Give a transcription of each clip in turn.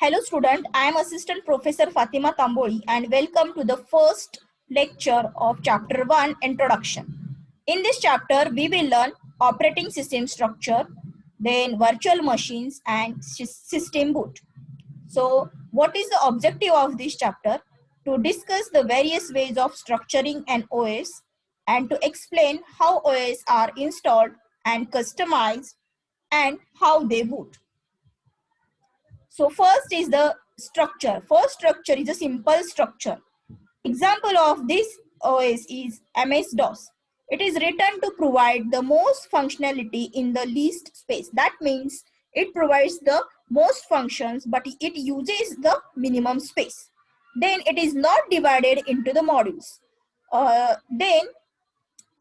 Hello student, I am Assistant Professor Fatima Tamboli and welcome to the first lecture of Chapter 1 Introduction. In this chapter, we will learn operating system structure, then virtual machines and system boot. So, what is the objective of this chapter? To discuss the various ways of structuring an OS and to explain how OS are installed and customized and how they boot. So first is the structure. First structure is a simple structure. Example of this OS is MS-DOS. It is written to provide the most functionality in the least space. That means it provides the most functions, but it uses the minimum space. Then it is not divided into the modules. Then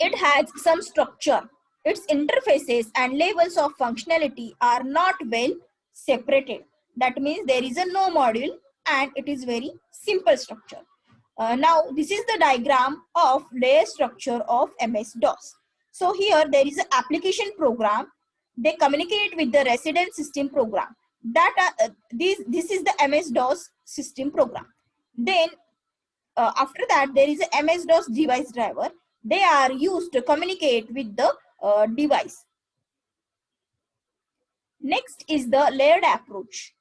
it has some structure. Its interfaces and levels of functionality are not well separated. That means there is a no module and it is very simple structure. Now this is the diagram of layer structure of MS-DOS. So here there is an application program. They communicate with the resident system program. This is the MS-DOS system program. Then after that there is a MS-DOS device driver. They are used to communicate with the device. Next is the layered approach.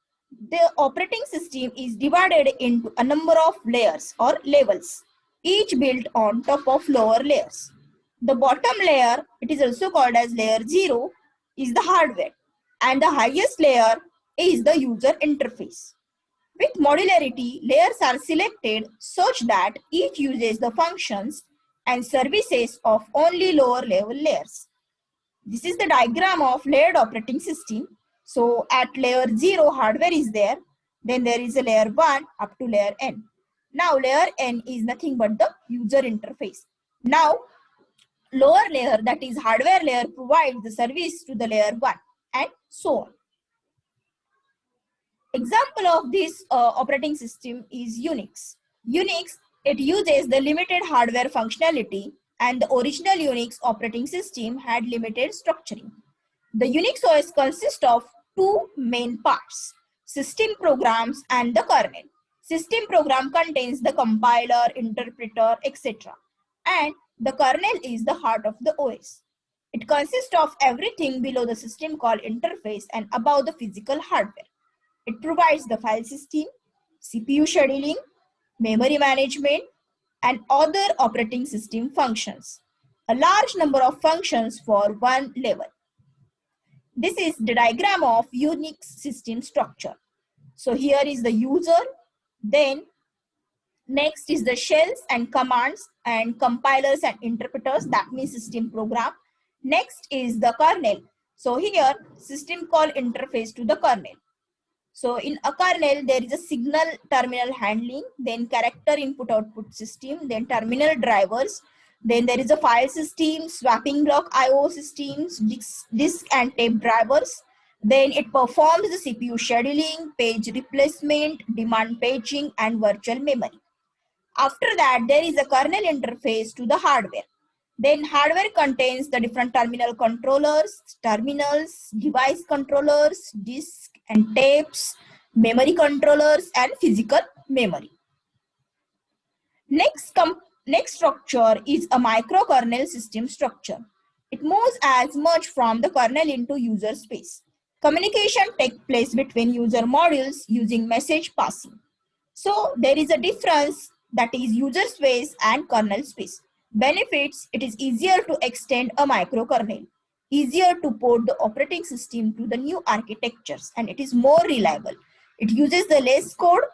The operating system is divided into a number of layers or levels, each built on top of lower layers. The bottom layer, it is also called as layer 0, is the hardware, and the highest layer is the user interface. With modularity, layers are selected such that each uses the functions and services of only lower level layers. This is the diagram of layered operating system. So at layer 0, hardware is there. Then there is a layer 1 up to layer n. Now layer n is nothing but the user interface. Now lower layer, that is hardware layer, provides the service to the layer 1 and so on. Example of this operating system is Unix. Unix, it uses the limited hardware functionality, and the original Unix operating system had limited structuring. The Unix OS consists of two main parts, system programs and the kernel. System program contains the compiler, interpreter, etc. And the kernel is the heart of the OS. It consists of everything below the system called interface and above the physical hardware. It provides the file system, CPU scheduling, memory management, and other operating system functions. A large number of functions for one level. This is the diagram of Unix system structure. So here is the user, then next is the shells and commands and compilers and interpreters, that means system program. Next is the kernel. So here system call interface to the kernel. So in a kernel, there is a signal terminal handling, then character input output system, then terminal drivers, then there is a file system, swapping block IO systems, disk and tape drivers. Then it performs the CPU scheduling, page replacement, demand paging, and virtual memory. After that, there is a kernel interface to the hardware. Then hardware contains the different terminal controllers, terminals, device controllers, disk and tapes, memory controllers, and physical memory. Next structure is a microkernel system structure. It moves as much from the kernel into user space. Communication takes place between user modules using message passing. So there is a difference, that is user space and kernel space. Benefits: it is easier to extend a microkernel, easier to port the operating system to the new architectures, and it is more reliable. It uses the less code,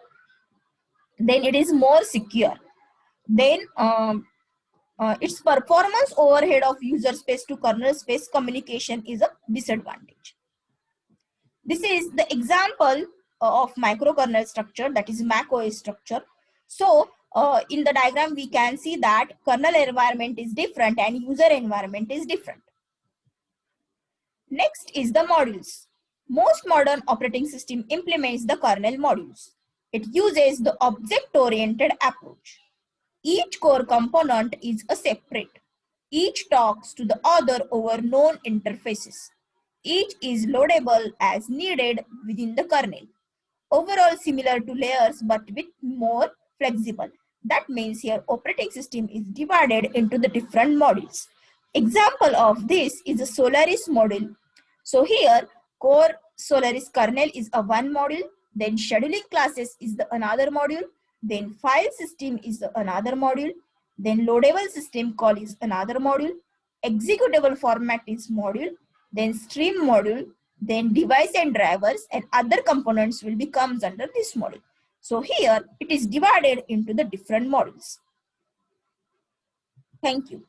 then it is more secure. Then its performance overhead of user space to kernel space communication is a disadvantage. This is the example of microkernel structure, that is Mac OS structure. So in the diagram we can see that kernel environment is different and user environment is different. Next is the modules. Most modern operating system implements the kernel modules. It uses the object-oriented approach. Each core component is a separate. Each talks to the other over known interfaces. Each is loadable as needed within the kernel. overall similar to layers but with more flexible. That means here operating system is divided into the different modules. Example of this is the Solaris module. So here core Solaris kernel is a one module, then scheduling classes is the another module, then file system is the another module, then loadable system call is another module, executable format is module, then stream module, then device and drivers and other components will be comes under this module. So here it is divided into the different modules. Thank you.